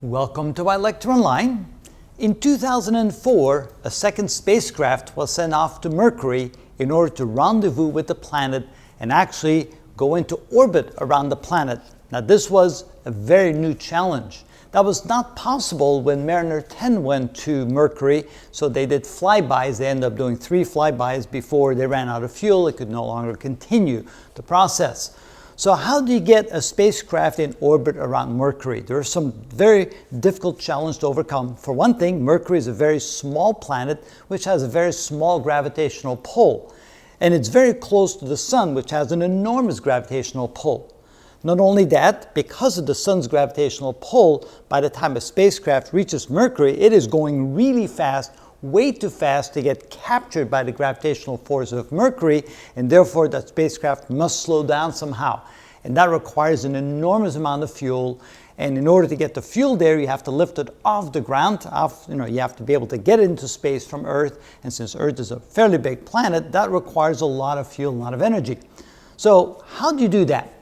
Welcome to my lecture online. In 2004, a second spacecraft was sent off to Mercury in order to rendezvous with the planet and actually go into orbit around the planet. Now this was a very new challenge. That was not possible when Mariner 10 went to Mercury, so they did flybys. They ended up doing 3 flybys before they ran out of fuel. They could no longer continue the process. So how do you get a spacecraft in orbit around Mercury? There are some very difficult challenges to overcome. For one thing, Mercury is a very small planet which has a very small gravitational pull. And it's very close to the Sun, which has an enormous gravitational pull. Not only that, because of the Sun's gravitational pull, by the time a spacecraft reaches Mercury, it is going really fast, way too fast to get captured by the gravitational force of Mercury, and therefore that spacecraft must slow down somehow. And that requires an enormous amount of fuel, and in order to get the fuel there, you have to lift it off the ground. You have to be able to get it into space from Earth, and since Earth is a fairly big planet, that requires a lot of fuel, a lot of energy. So how do you do that?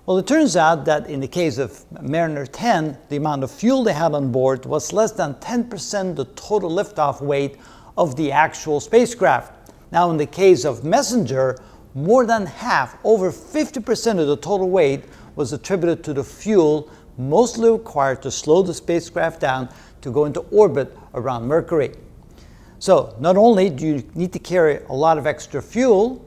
Well, it turns out that in the case of Mariner 10, the amount of fuel they had on board was less than 10% the total liftoff weight of the actual spacecraft. Now, in the case of Messenger, more than half, over 50% of the total weight was attributed to the fuel mostly required to slow the spacecraft down to go into orbit around Mercury. So, not only do you need to carry a lot of extra fuel,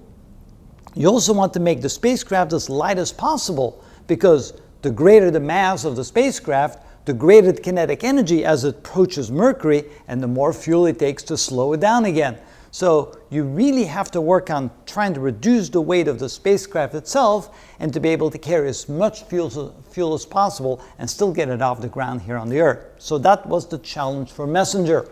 you also want to make the spacecraft as light as possible, because the greater the mass of the spacecraft, the greater the kinetic energy as it approaches Mercury, and the more fuel it takes to slow it down again. So you really have to work on trying to reduce the weight of the spacecraft itself and to be able to carry as much fuel as possible and still get it off the ground here on the Earth. So that was the challenge for Messenger.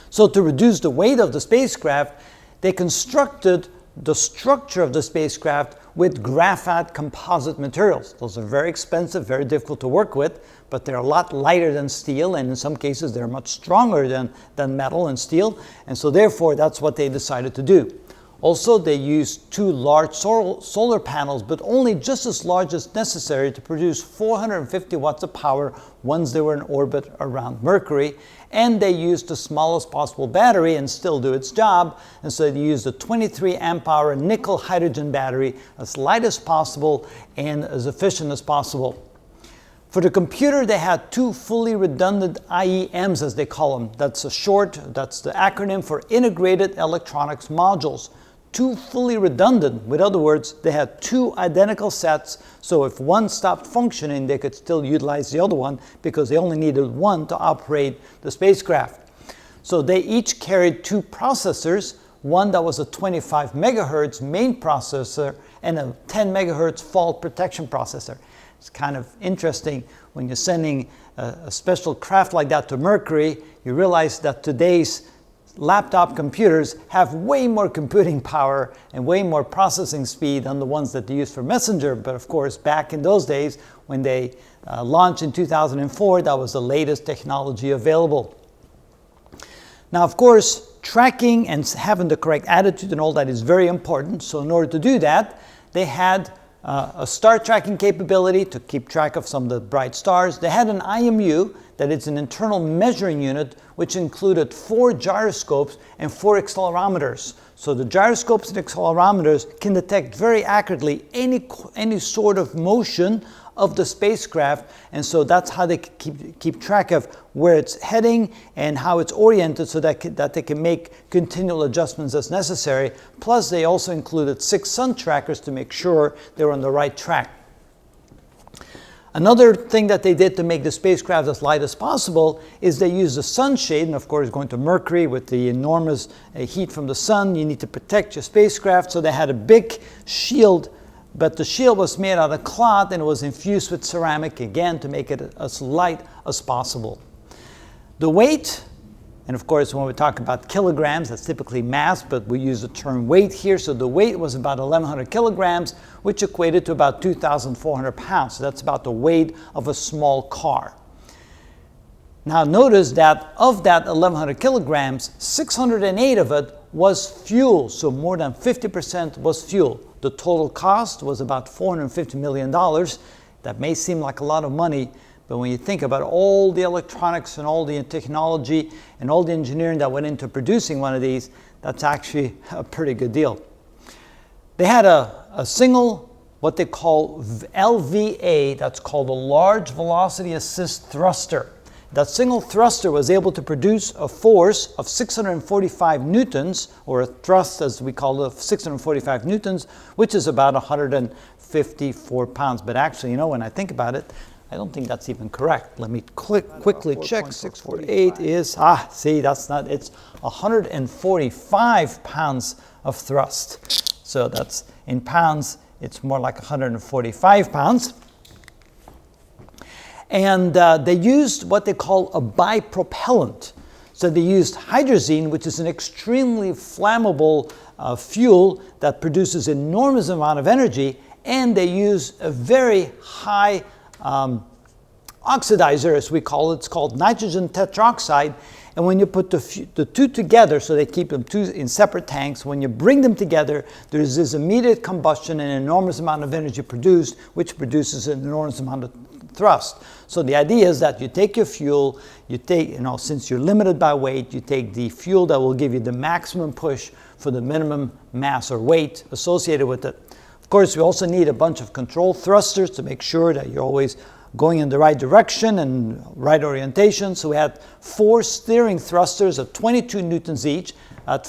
So to reduce the weight of the spacecraft, they constructed the structure of the spacecraft with graphite composite materials. Those are very expensive, very difficult to work with, but they're a lot lighter than steel, and in some cases they're much stronger than metal and steel, and so therefore that's what they decided to do. Also, they used 2 large solar panels, but only just as large as necessary to produce 450 watts of power once they were in orbit around Mercury. And they used the smallest possible battery and still do its job. And so they used a 23 amp hour nickel hydrogen battery, as light as possible and as efficient as possible. For the computer, they had 2 fully redundant IEMs, as they call them. That's the acronym for Integrated Electronics Modules. 2 fully redundant. With other words, they had 2 identical sets, so if one stopped functioning, they could still utilize the other one because they only needed one to operate the spacecraft. So they each carried 2 processors, one that was a 25 megahertz main processor and a 10 megahertz fault protection processor. It's kind of interesting when you're sending a special craft like that to Mercury, you realize that today's laptop computers have way more computing power and way more processing speed than the ones that they use for Messenger. But of course, back in those days, when they launched in 2004, that was the latest technology available. Now, of course, tracking and having the correct attitude and all that is very important. So in order to do that, they had a star tracking capability to keep track of some of the bright stars. They had an IMU, that is an internal measuring unit, which included 4 gyroscopes and 4 accelerometers. So the gyroscopes and accelerometers can detect very accurately any sort of motion of the spacecraft, and so that's how they keep track of where it's heading and how it's oriented, so that they can make continual adjustments as necessary. Plus, they also included 6 sun trackers to make sure they're on the right track. Another thing that they did to make the spacecraft as light as possible is they used the sunshade, and of course going to Mercury with the enormous heat from the sun, you need to protect your spacecraft, so they had a big shield, but the shield was made out of cloth and it was infused with ceramic, again to make it as light as possible. The weight, and of course when we talk about kilograms, that's typically mass, but we use the term weight here, so the weight was about 1,100 kilograms, which equated to about 2,400 pounds. So that's about the weight of a small car. Now notice that of that 1,100 kilograms, 608 of it was fuel, so more than 50% was fuel. The total cost was about $450 million. That may seem like a lot of money, but when you think about all the electronics and all the technology and all the engineering that went into producing one of these, that's actually a pretty good deal. They had a single, what they call LVA, that's called a Large Velocity Assist Thruster. That single thruster was able to produce a force of 645 newtons, or a thrust as we call it, of 645 newtons, which is about 154 pounds. But actually, you know, when I think about it, I don't think that's even correct. Let me quickly check. 648 is, see, that's not, it's 145 pounds of thrust. So that's, in pounds, it's more like 145 pounds. And they used what they call a bipropellant. So they used hydrazine, which is an extremely flammable fuel that produces enormous amount of energy, and they use a very high oxidizer, as we call it. It's called nitrogen tetroxide. And when you put the two together, so they keep them two in separate tanks, when you bring them together, there's this immediate combustion and an enormous amount of energy produced, which produces an enormous amount of thrust. So the idea is that you take your fuel, you take, you know, since you're limited by weight, you take the fuel that will give you the maximum push for the minimum mass or weight associated with it. Of course, we also need a bunch of control thrusters to make sure that you're always going in the right direction and right orientation. So we had 4 steering thrusters of 22 newtons each, at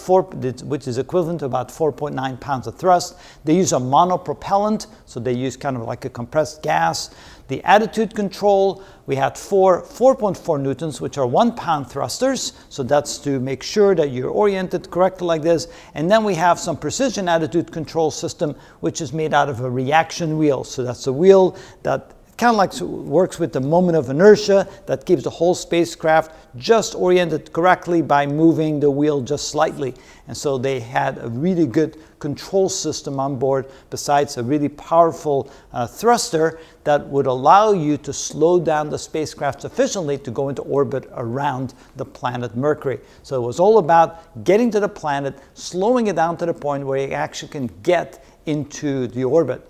which is equivalent to about 4.9 pounds of thrust. They use a monopropellant, so they use kind of like a compressed gas. The attitude control, we had 4.4 newtons, which are 1 pound thrusters. So that's to make sure that you're oriented correctly like this. And then we have some precision attitude control system, which is made out of a reaction wheel. So that's a wheel that kind of like works with the moment of inertia that keeps the whole spacecraft just oriented correctly by moving the wheel just slightly. And so they had a really good control system on board, besides a really powerful thruster that would allow you to slow down the spacecraft sufficiently to go into orbit around the planet Mercury. So it was all about getting to the planet, slowing it down to the point where you actually can get into the orbit.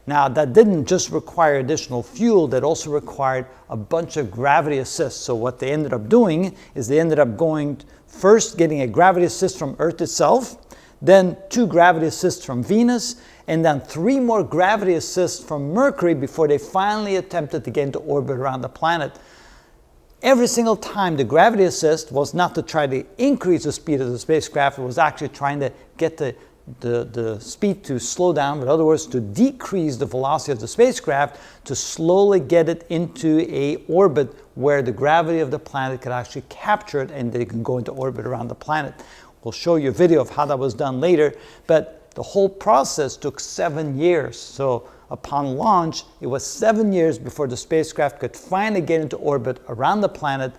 Now, that didn't just require additional fuel, that also required a bunch of gravity assists. So what they ended up doing is they ended up going first getting a gravity assist from Earth itself, then 2 gravity assists from Venus, and then 3 more gravity assists from Mercury before they finally attempted to get into orbit around the planet. Every single time the gravity assist was not to try to increase the speed of the spacecraft, it was actually trying to get the speed to slow down, but in other words, to decrease the velocity of the spacecraft to slowly get it into a orbit where the gravity of the planet could actually capture it and they can go into orbit around the planet. We'll show you a video of how that was done later, but the whole process took 7 years. So upon launch, it was 7 years before the spacecraft could finally get into orbit around the planet.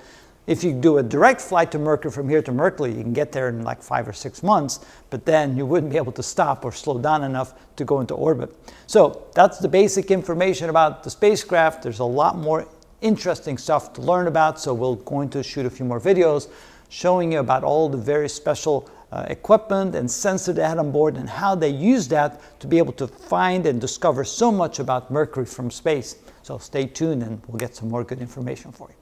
If you do a direct flight to Mercury from here to Mercury, you can get there in like 5 or 6 months, but then you wouldn't be able to stop or slow down enough to go into orbit. So that's the basic information about the spacecraft. There's a lot more interesting stuff to learn about, so we're going to shoot a few more videos showing you about all the very special equipment and sensor they had on board and how they used that to be able to find and discover so much about Mercury from space. So stay tuned and we'll get some more good information for you.